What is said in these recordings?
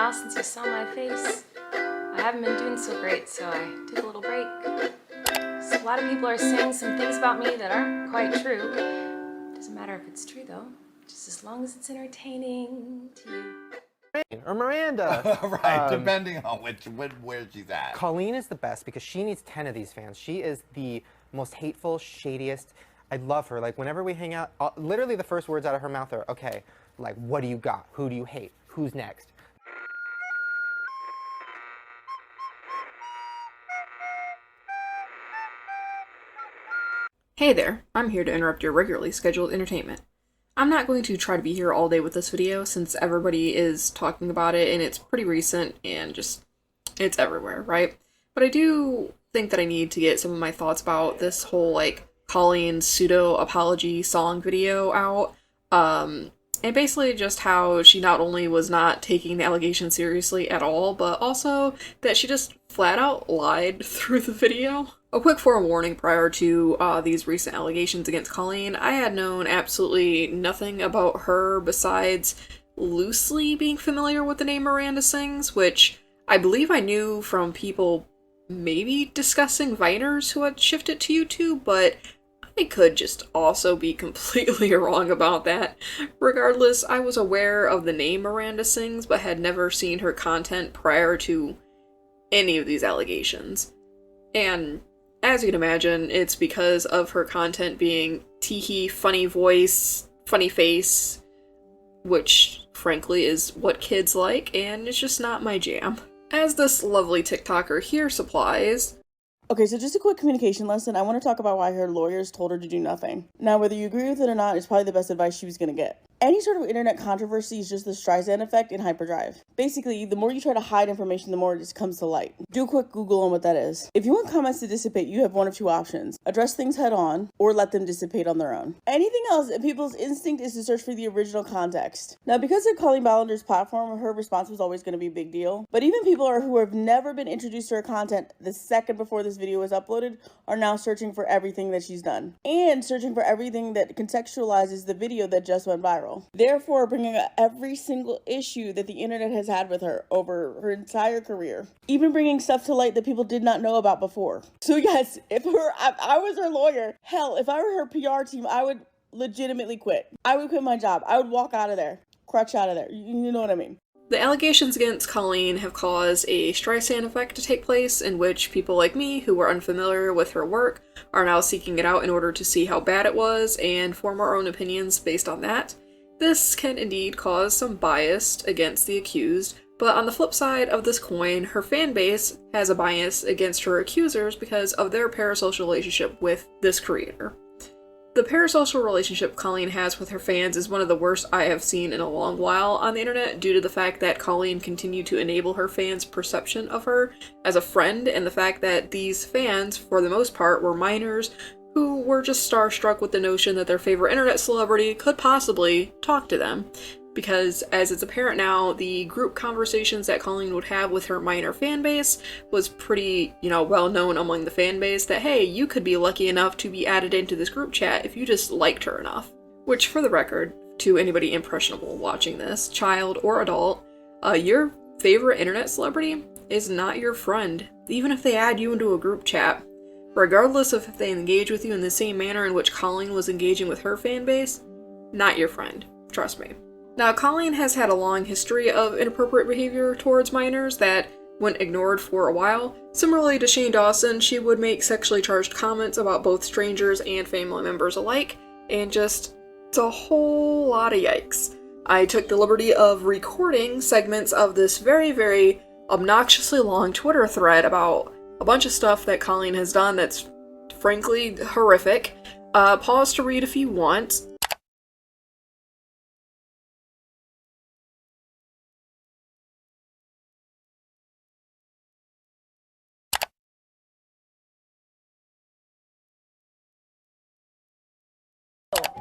while since you saw my face. I haven't been doing so great, so I took a little break. So a lot of people are saying some things about me that aren't quite true. Doesn't matter if it's true though, just as long as it's entertaining to you. Or Miranda. Right, depending on where she's at. Colleen is the best because she needs 10 of these fans. She is the most hateful, shadiest. I love her. Like, whenever we hang out, literally the first words out of her mouth are, okay, like, what do you got? Who do you hate? Who's next? Hey there, I'm here to interrupt your regularly scheduled entertainment. I'm not going to try to be here all day with this video since everybody is talking about it and it's pretty recent and just, it's everywhere, right? But I do think that I need to get some of my thoughts about this whole, like, Colleen pseudo-apology song video out. And basically just how she not only was not taking the allegation seriously at all, but also that she just flat out lied through the video. A quick forewarning prior to these recent allegations against Colleen, I had known absolutely nothing about her besides loosely being familiar with the name Miranda Sings, which I believe I knew from people maybe discussing Viners who had shifted to YouTube, but I could just also be completely wrong about that. Regardless, I was aware of the name Miranda Sings, but had never seen her content prior to any of these allegations. And as you can imagine, it's because of her content being teehee, funny voice, funny face, which frankly is what kids like, and it's just not my jam. As this lovely TikToker here supplies, okay, so just a quick communication lesson. I want to talk about why her lawyers told her to do nothing. Now, whether you agree with it or not, it's probably the best advice she was going to get. Any sort of internet controversy is just the Streisand Effect in hyperdrive. Basically, the more you try to hide information, the more it just comes to light. Do a quick Google on what that is. If you want comments to dissipate, you have one of two options. Address things head on, or let them dissipate on their own. Anything else, people's instinct is to search for the original context. Now, because of Colleen Ballinger's platform, her response was always going to be a big deal. But even people who have never been introduced to her content the second before this video was uploaded are now searching for everything that she's done. And searching for everything that contextualizes the video that just went viral. Therefore, bringing up every single issue that the internet has had with her over her entire career. Even bringing stuff to light that people did not know about before. So yes, if I was her lawyer, hell, if I were her PR team, I would legitimately quit. I would quit my job. I would walk out of there. Crutch out of there. You know what I mean? The allegations against Colleen have caused a Streisand Effect to take place, in which people like me, who were unfamiliar with her work, are now seeking it out in order to see how bad it was and form our own opinions based on that. This can indeed cause some bias against the accused, but on the flip side of this coin, her fan base has a bias against her accusers because of their parasocial relationship with this creator. The parasocial relationship Colleen has with her fans is one of the worst I have seen in a long while on the internet due to the fact that Colleen continued to enable her fans' perception of her as a friend, and the fact that these fans, for the most part, were minors who were just starstruck with the notion that their favorite internet celebrity could possibly talk to them. Because, as it's apparent now, the group conversations that Colleen would have with her minor fan base was pretty, well known among the fan base that, hey, you could be lucky enough to be added into this group chat if you just liked her enough. Which, for the record, to anybody impressionable watching this, child or adult, your favorite internet celebrity is not your friend, even if they add you into a group chat. Regardless of if they engage with you in the same manner in which Colleen was engaging with her fan base, not your friend. Trust me. Now, Colleen has had a long history of inappropriate behavior towards minors that went ignored for a while. Similarly to Shane Dawson, she would make sexually charged comments about both strangers and family members alike, and just, it's a whole lot of yikes. I took the liberty of recording segments of this very, very obnoxiously long Twitter thread about a bunch of stuff that Colleen has done that's frankly horrific. Pause to read if you want.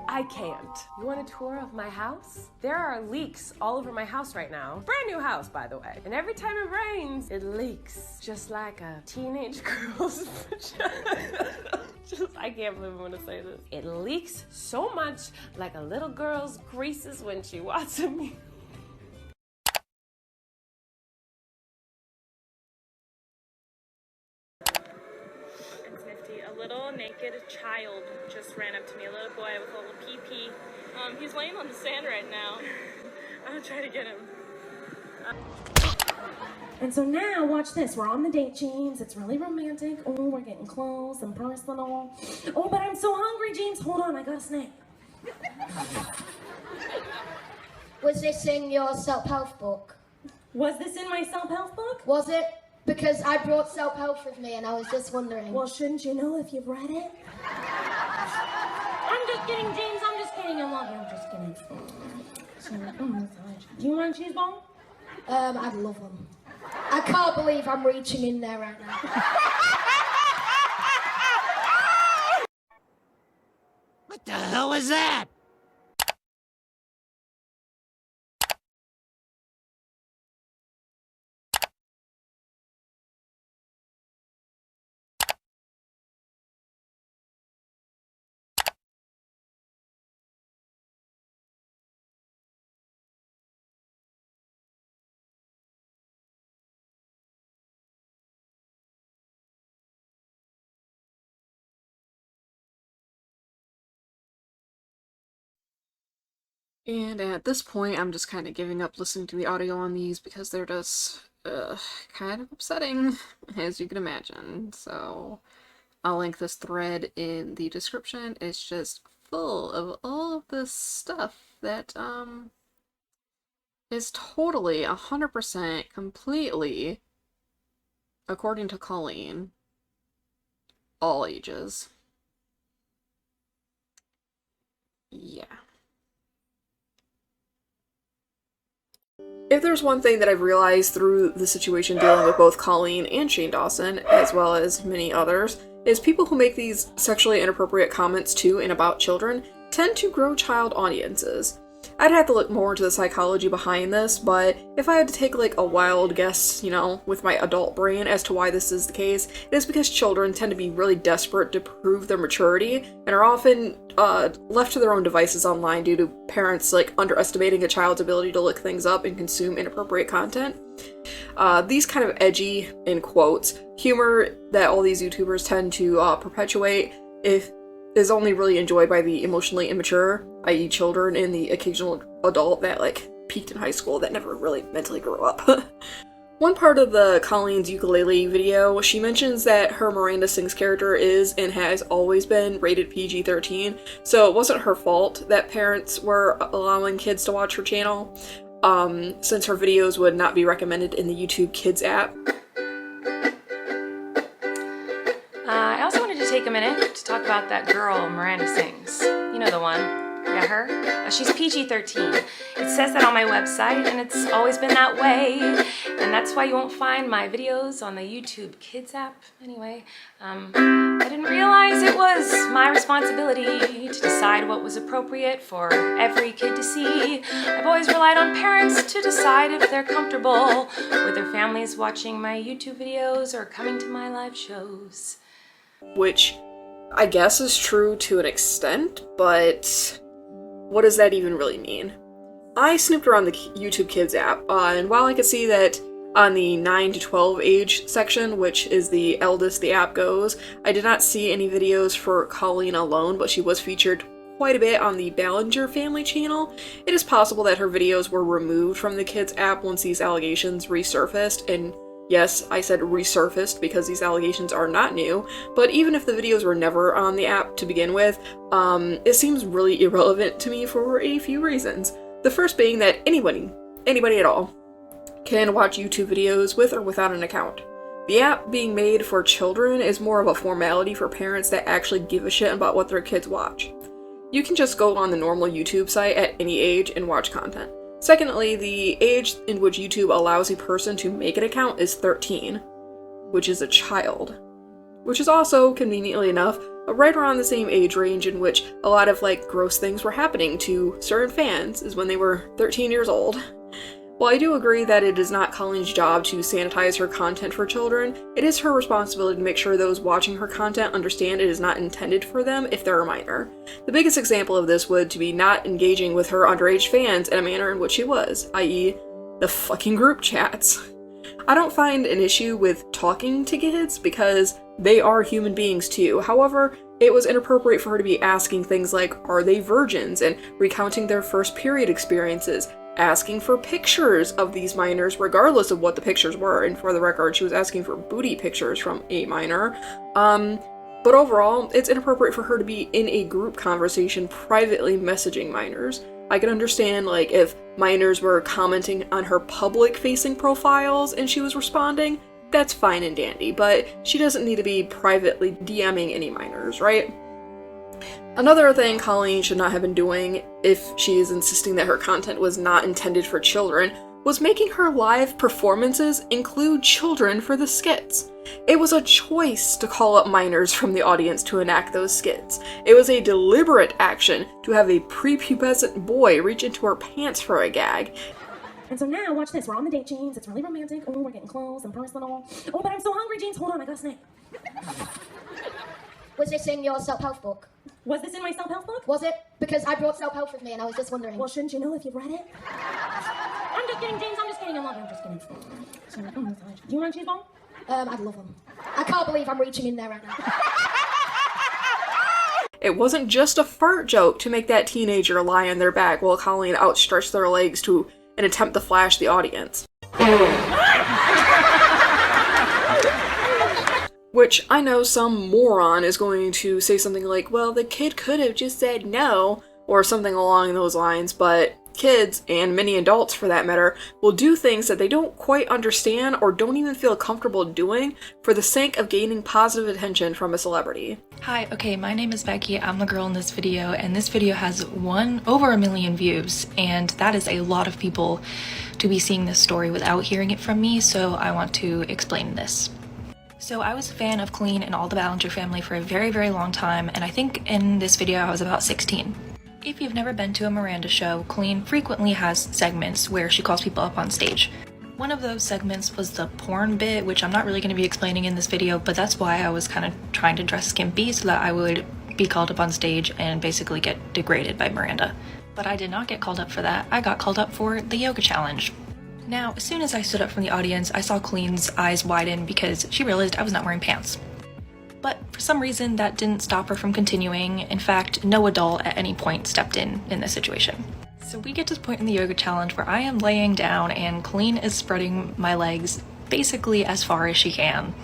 I can't. You want a tour of my house? There are leaks all over my house right now. Brand new house, by the way. And every time it rains, it leaks. Just like a teenage girl's vagina. I can't believe I'm gonna say this. It leaks so much like a little girl's creases when she watches me. child just ran up to me, a little boy with a little pee-pee. He's laying on the sand right now. I'm gonna try to get him. And so now, watch this. We're on the date, James. It's really romantic. Oh, we're getting close and personal. Oh, but I'm so hungry, James. Hold on, I got a snack. Was this in your self-help book? Was this in my self-help book? Was it? Because I brought self-help with me and I was just wondering. Well, shouldn't you know if you've read it? I'm just kidding, James. I'm just kidding. I love you. I'm just kidding. So, do you want a cheese ball? I'd love them. I can't believe I'm reaching in there right now. What the hell was that? And at this point, I'm just kind of giving up listening to the audio on these because they're just kind of upsetting, as you can imagine. So I'll link this thread in the description. It's just full of all of this stuff that is totally 100% completely, according to Colleen, all ages. Yeah. If there's one thing that I've realized through the situation dealing with both Colleen and Shane Dawson, as well as many others, is people who make these sexually inappropriate comments to and about children tend to grow child audiences. I'd have to look more into the psychology behind this, but if I had to take like a wild guess, with my adult brain as to why this is the case, it is because children tend to be really desperate to prove their maturity and are often left to their own devices online due to parents underestimating a child's ability to look things up and consume inappropriate content. These kind of edgy, in quotes, humor that all these YouTubers tend to perpetuate is only really enjoyed by the emotionally immature, i.e. children, and the occasional adult that peaked in high school that never really mentally grew up. One part of the Colleen's ukulele video, she mentions that her Miranda Sings character is and has always been rated PG-13, so it wasn't her fault that parents were allowing kids to watch her channel, since her videos would not be recommended in the YouTube Kids app. I also wanted to take a minute to talk about that girl Miranda Sings. You know the one. Yeah, her. She's PG-13. It says that on my website, and it's always been that way. And that's why you won't find my videos on the YouTube Kids app. Anyway, I didn't realize it was my responsibility to decide what was appropriate for every kid to see. I've always relied on parents to decide if they're comfortable with their families watching my YouTube videos or coming to my live shows. Which I guess is true to an extent, but what does that even really mean? I snooped around the YouTube Kids app, and while I could see that on the 9 to 12 age section, which is the eldest the app goes, I did not see any videos for Colleen alone, but she was featured quite a bit on the Ballinger family channel. It is possible that her videos were removed from the Kids app once these allegations resurfaced, and yes, I said resurfaced because these allegations are not new, but even if the videos were never on the app to begin with, it seems really irrelevant to me for a few reasons. The first being that anybody at all, can watch YouTube videos with or without an account. The app being made for children is more of a formality for parents that actually give a shit about what their kids watch. You can just go on the normal YouTube site at any age and watch content. Secondly, the age in which YouTube allows a person to make an account is 13, which is a child. Which is also, conveniently enough, right around the same age range in which a lot of gross things were happening to certain fans, is when they were 13 years old. While I do agree that it is not Colleen's job to sanitize her content for children, it is her responsibility to make sure those watching her content understand it is not intended for them if they're a minor. The biggest example of this would be not engaging with her underage fans in a manner in which she was, i.e. the fucking group chats. I don't find an issue with talking to kids because they are human beings too. However, It was inappropriate for her to be asking things like, are they virgins, and recounting their first period experiences, asking for pictures of these minors regardless of what the pictures were, and for the record, she was asking for booty pictures from a minor. But overall, it's inappropriate for her to be in a group conversation privately messaging minors. I can understand, like, if minors were commenting on her public-facing profiles and she was responding, that's fine and dandy, but she doesn't need to be privately DMing any minors, right? Another thing Colleen should not have been doing, if she is insisting that her content was not intended for children, was making her live performances include children for the skits. It was a choice to call up minors from the audience to enact those skits. It was a deliberate action to have a prepubescent boy reach into her pants for a gag. And so now, watch this. We're on the date, James. It's really romantic. Oh, we're getting close and personal. Oh, but I'm so hungry, James. Hold on, I got a snack. Was this in your self-help book? Was this in my self-help book? Was it? Because I brought self-help with me and I was just wondering. Well, shouldn't you know if you've read it? I'm just kidding, James. I'm just kidding. I love you. I'm just kidding. Sorry, oh, sorry. Do you want a cheese ball? I'd love them. I can't believe I'm reaching in there right now. It wasn't just a fart joke to make that teenager lie on their back while Colleen outstretched their legs to an attempt to flash the audience. Which I know some moron is going to say something like, well, the kid could have just said no, or something along those lines, but kids, and many adults for that matter, will do things that they don't quite understand or don't even feel comfortable doing for the sake of gaining positive attention from a celebrity. Hi, okay, my name is Becky, I'm the girl in this video, and this video has over 1 million views, and that is a lot of people to be seeing this story without hearing it from me, so I want to explain this. So I was a fan of Colleen and all the Ballinger family for a very, very long time, and I think in this video I was about 16. If you've never been to a Miranda show, Colleen frequently has segments where she calls people up on stage. One of those segments was the porn bit, which I'm not really going to be explaining in this video, but that's why I was kind of trying to dress skimpy so that I would be called up on stage and basically get degraded by Miranda. But I did not get called up for that. I got called up for the yoga challenge. Now, as soon as I stood up from the audience, I saw Colleen's eyes widen because she realized I was not wearing pants. But for some reason, that didn't stop her from continuing. In fact, no adult at any point stepped in this situation. So we get to the point in the yoga challenge where I am laying down and Colleen is spreading my legs basically as far as she can.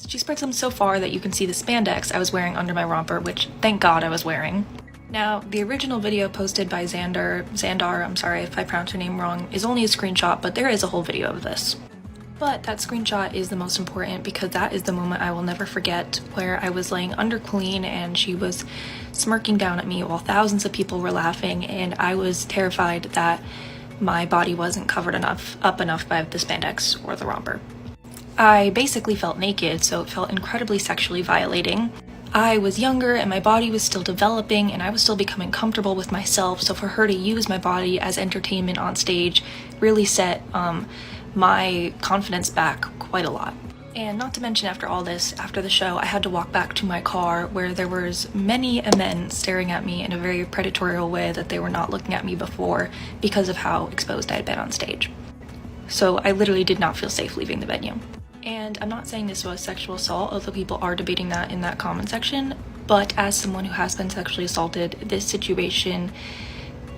She spreads them so far that you can see the spandex I was wearing under my romper, which thank God I was wearing. Now, the original video posted by Xandar, I'm sorry if I pronounced her name wrong, is only a screenshot, but there is a whole video of this. But that screenshot is the most important because that is the moment I will never forget, where I was laying under Colleen and she was smirking down at me while thousands of people were laughing, and I was terrified that my body wasn't covered up enough by the spandex or the romper. I basically felt naked, so it felt incredibly sexually violating. I was younger and my body was still developing and I was still becoming comfortable with myself, so for her to use my body as entertainment on stage really set my confidence back quite a lot. And not to mention, after all this, after the show, I had to walk back to my car where there was many men staring at me in a very predatory way that they were not looking at me before because of how exposed I had been on stage. So I literally did not feel safe leaving the venue. And I'm not saying this was sexual assault, although people are debating that in that comment section, but as someone who has been sexually assaulted, this situation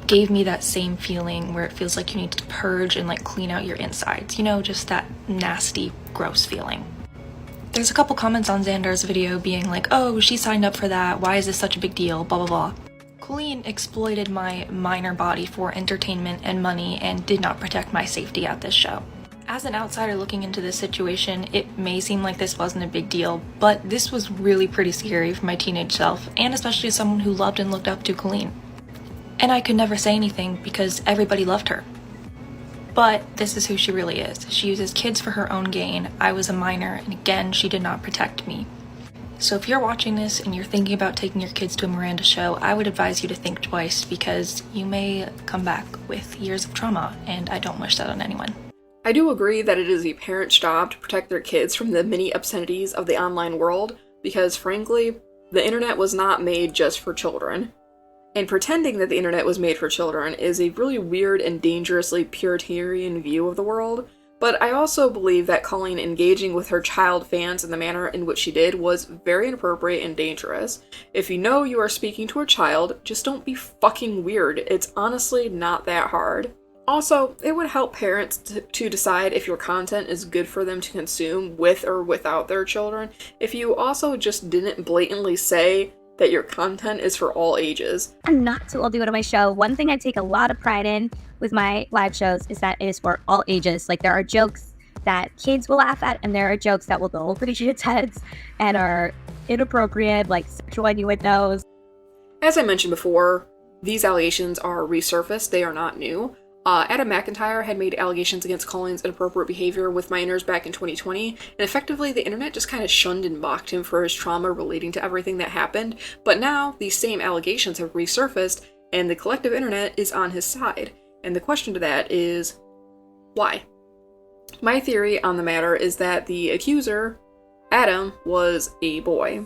gave me that same feeling where it feels like you need to purge and like clean out your insides, you know, just that nasty, gross feeling. There's a couple comments on Xandar's video being like, oh, she signed up for that, why is this such a big deal, blah blah blah. Colleen exploited my minor body for entertainment and money and did not protect my safety at this show. As an outsider looking into this situation, it may seem like this wasn't a big deal, but this was really pretty scary for my teenage self, and especially as someone who loved and looked up to Colleen. And I could never say anything because everybody loved her. But this is who she really is. She uses kids for her own gain. I was a minor, and again, she did not protect me. So if you're watching this and you're thinking about taking your kids to a Miranda show, I would advise you to think twice because you may come back with years of trauma, and I don't wish that on anyone. I do agree that it is a parent's job to protect their kids from the many obscenities of the online world, because frankly, the internet was not made just for children. And pretending that the internet was made for children is a really weird and dangerously Puritan view of the world, But I also believe that Colleen engaging with her child fans in the manner in which she did was very inappropriate and dangerous. If you know you are speaking to a child, just don't be fucking weird. It's honestly not that hard. Also, it would help parents to decide if your content is good for them to consume with or without their children if you also just didn't blatantly say that your content is for all ages. I'm not too old to go to my show. One thing I take a lot of pride in with my live shows is that it is for all ages. Like, there are jokes that kids will laugh at, and there are jokes that will go over the kids' heads and are inappropriate, like sexual innuendos. As I mentioned before, these allegations are resurfaced. They are not new. Adam McIntyre had made allegations against Colleen's inappropriate behavior with minors back in 2020, and effectively the internet just kind of shunned and mocked him for his trauma relating to everything that happened. But now, these same allegations have resurfaced, and the collective internet is on his side. And the question to that is, why? My theory on the matter is that the accuser, Adam, was a boy.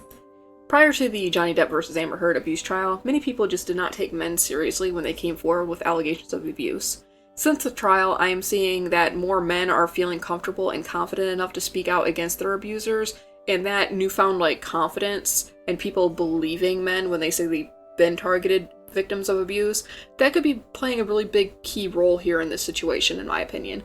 Prior to the Johnny Depp vs. Amber Heard abuse trial, many people just did not take men seriously when they came forward with allegations of abuse. Since the trial, I am seeing that more men are feeling comfortable and confident enough to speak out against their abusers, and that newfound, confidence and people believing men when they say they've been targeted victims of abuse, that could be playing a really big key role here in this situation, in my opinion.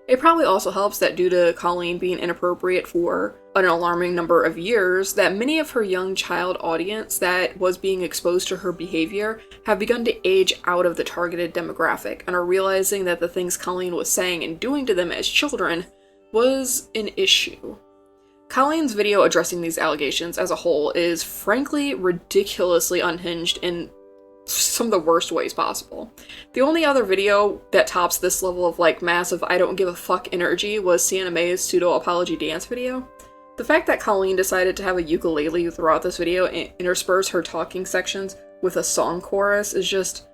It probably also helps that due to Colleen being inappropriate for an alarming number of years, that many of her young child audience that was being exposed to her behavior have begun to age out of the targeted demographic and are realizing that the things Colleen was saying and doing to them as children was an issue. Colleen's video addressing these allegations as a whole is frankly ridiculously unhinged in some of the worst ways possible. The only other video that tops this level of massive I don't give a fuck energy was Sienna May's pseudo-apology dance video. The fact that Colleen decided to have a ukulele throughout this video and intersperse her talking sections with a song chorus is just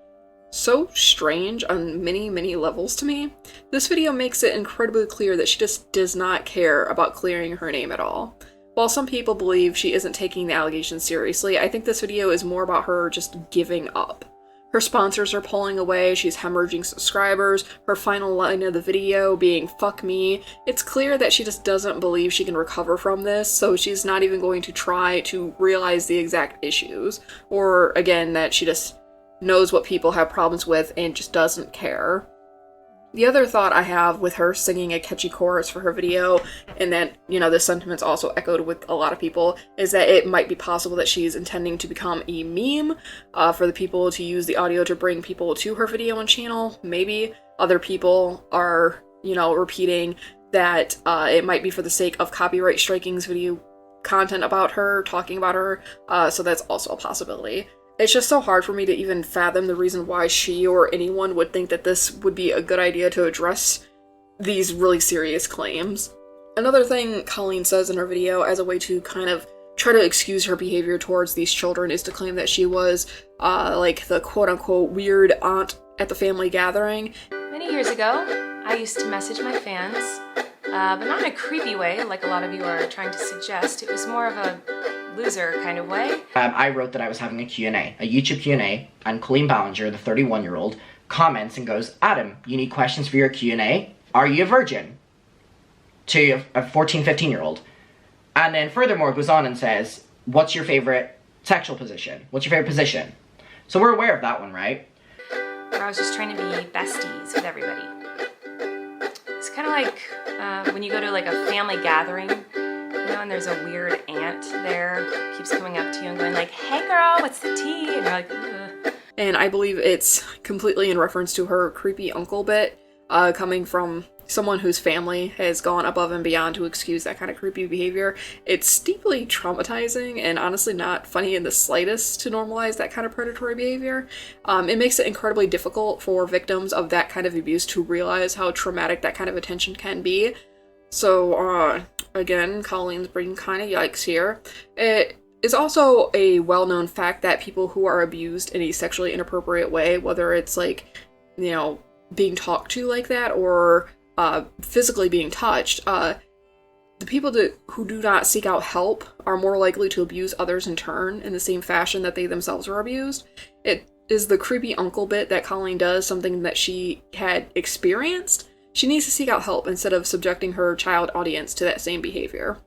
so strange on many, many levels to me. This video makes it incredibly clear that she just does not care about clearing her name at all. While some people believe she isn't taking the allegations seriously, I think this video is more about her just giving up. Her sponsors are pulling away, she's hemorrhaging subscribers, her final line of the video being "fuck me." It's clear that she just doesn't believe she can recover from this, so she's not even going to try to realize the exact issues. Or, again, that she just knows what people have problems with and just doesn't care. The other thought I have with her singing a catchy chorus for her video, and that, this sentiment's also echoed with a lot of people, is that it might be possible that she's intending to become a meme for the people to use the audio to bring people to her video and channel. Maybe other people are, repeating that it might be for the sake of copyright striking's video content about her, talking about her, so that's also a possibility. It's just so hard for me to even fathom the reason why she or anyone would think that this would be a good idea to address these really serious claims. Another thing Colleen says in her video as a way to kind of try to excuse her behavior towards these children is to claim that she was the quote-unquote weird aunt at the family gathering. Many years ago, I used to message my fans, but not in a creepy way like a lot of you are trying to suggest. It was more of a loser kind of way. I wrote that I was having a Q&A, a YouTube Q&A, and Colleen Ballinger, the 31-year-old, comments and goes, "Adam, you need questions for your Q&A? Are you a virgin?" To a 14, 15-year-old. And then furthermore goes on and says, "What's your favorite sexual position? What's your favorite position?" So we're aware of that one, right? Where I was just trying to be besties with everybody. It's kind of like when you go to a family gathering, and there's a weird aunt there, keeps coming up to you and going "Hey girl, what's the tea?" And you're like, ugh. And I believe it's completely in reference to her creepy uncle bit, coming from someone whose family has gone above and beyond to excuse that kind of creepy behavior. It's deeply traumatizing and honestly not funny in the slightest to normalize that kind of predatory behavior. It makes it incredibly difficult for victims of that kind of abuse to realize how traumatic that kind of attention can be. So, again, Colleen's bringing kind of yikes here. It is also a well-known fact that people who are abused in a sexually inappropriate way, whether it's being talked to like that or physically being touched, the people who do not seek out help are more likely to abuse others in turn in the same fashion that they themselves were abused. It is the creepy uncle bit that Colleen does, something that she had experienced. She needs to seek out help instead of subjecting her child audience to that same behavior.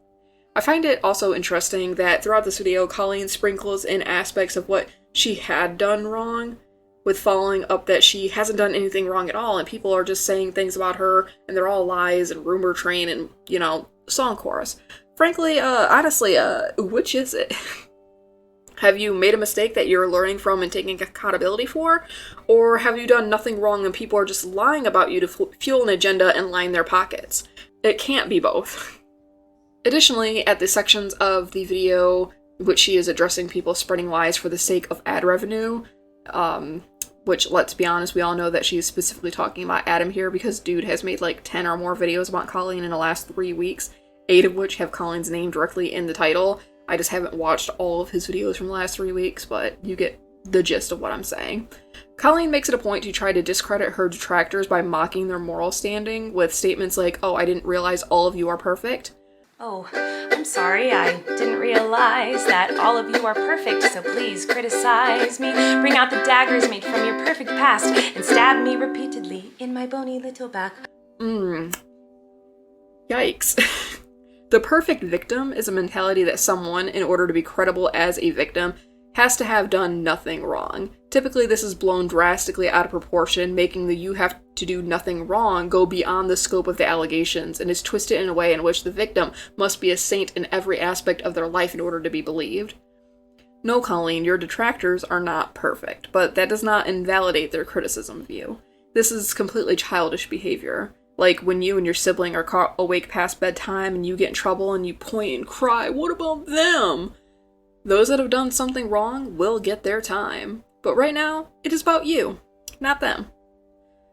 I find it also interesting that throughout this video, Colleen sprinkles in aspects of what she had done wrong, with following up that she hasn't done anything wrong at all, and people are just saying things about her, and they're all lies and rumor train and, you know, song chorus. Frankly, honestly, which is it? Have you made a mistake that you're learning from and taking accountability for? Or have you done nothing wrong and people are just lying about you to fuel an agenda and line their pockets? It can't be both. Additionally, at the sections of the video which she is addressing people spreading lies for the sake of ad revenue, which, let's be honest, we all know that she's specifically talking about Adam here because dude has made like 10 or more videos about Colleen in the last 3 weeks, 8 of which have Colleen's name directly in the title. I just haven't watched all of his videos from the last 3 weeks, but you get the gist of what I'm saying. Colleen makes it a point to try to discredit her detractors by mocking their moral standing with statements like, "Oh, I didn't realize all of you are perfect." Oh, I'm sorry, I didn't realize that all of you are perfect, so please criticize me. Bring out the daggers made from your perfect past and stab me repeatedly in my bony little back. Yikes. The perfect victim is a mentality that someone, in order to be credible as a victim, has to have done nothing wrong. Typically, this is blown drastically out of proportion, making the "you have to do nothing wrong" go beyond the scope of the allegations, and is twisted in a way in which the victim must be a saint in every aspect of their life in order to be believed. No, Colleen, your detractors are not perfect, but that does not invalidate their criticism of you. This is completely childish behavior. Like when you and your sibling are caught awake past bedtime and you get in trouble and you point and cry, "What about them?" Those that have done something wrong will get their time. But right now, it is about you, not them.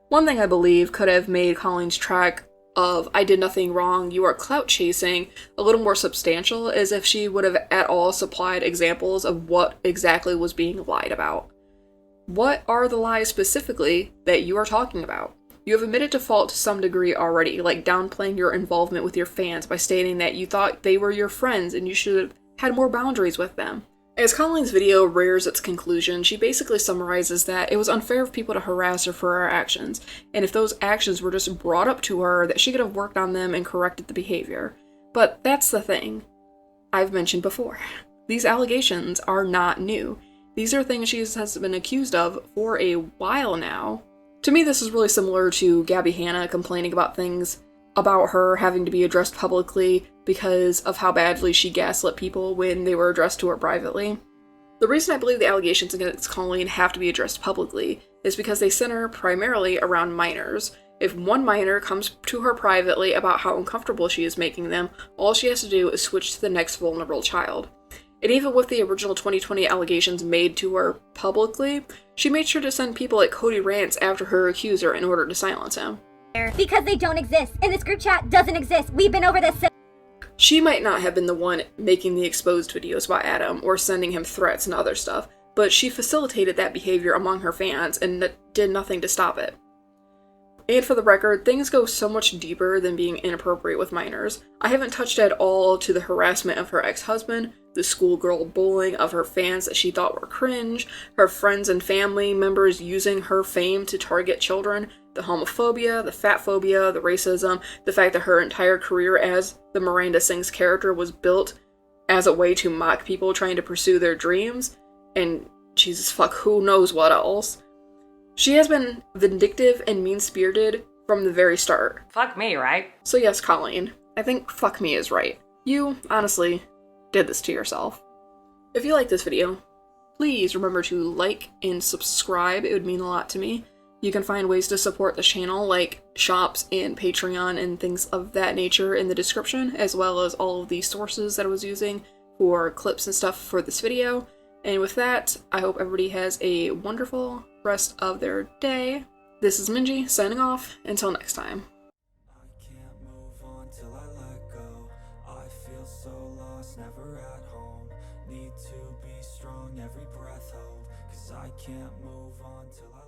One thing I believe could have made Colleen's track of "I did nothing wrong, you are clout chasing" a little more substantial is if she would have at all supplied examples of what exactly was being lied about. What are the lies specifically that you are talking about? You have admitted to fault to some degree already, like downplaying your involvement with your fans by stating that you thought they were your friends and you should have had more boundaries with them. As Colleen's video rears its conclusion, she basically summarizes that it was unfair of people to harass her for her actions, and if those actions were just brought up to her, that she could have worked on them and corrected the behavior. But that's the thing I've mentioned before. These allegations are not new. These are things she has been accused of for a while now. To me, this is really similar to Gabby Hanna complaining about things about her having to be addressed publicly because of how badly she gaslit people when they were addressed to her privately. The reason I believe the allegations against Colleen have to be addressed publicly is because they center primarily around minors. If one minor comes to her privately about how uncomfortable she is making them, all she has to do is switch to the next vulnerable child. And even with the original 2020 allegations made to her publicly, she made sure to send people like Cody Rants after her accuser in order to silence him. Because they don't exist, and this group chat doesn't exist. We've been over this. She might not have been the one making the exposed videos about Adam or sending him threats and other stuff, but she facilitated that behavior among her fans and did nothing to stop it. And for the record, things go so much deeper than being inappropriate with minors. I haven't touched at all to the harassment of her ex-husband, the schoolgirl bullying of her fans that she thought were cringe, her friends and family members using her fame to target children, the homophobia, the fatphobia, the racism, the fact that her entire career as the Miranda Sings character was built as a way to mock people trying to pursue their dreams, and Jesus fuck who knows what else. She has been vindictive and mean-spirited from the very start. Fuck me, right? So yes, Colleen, I think fuck me is right. You, honestly, did this to yourself. If you like this video, please remember to like and subscribe. It would mean a lot to me. You can find ways to support the channel like shops and Patreon and things of that nature in the description, as well as all of the sources that I was using for clips and stuff for this video. And with that, I hope everybody has a wonderful rest of their day. This is Minji signing off. Until next time. I can't move on till I let go. I feel so lost, never at home. Need to be strong, every breath hold. 'Cause I can't move on till I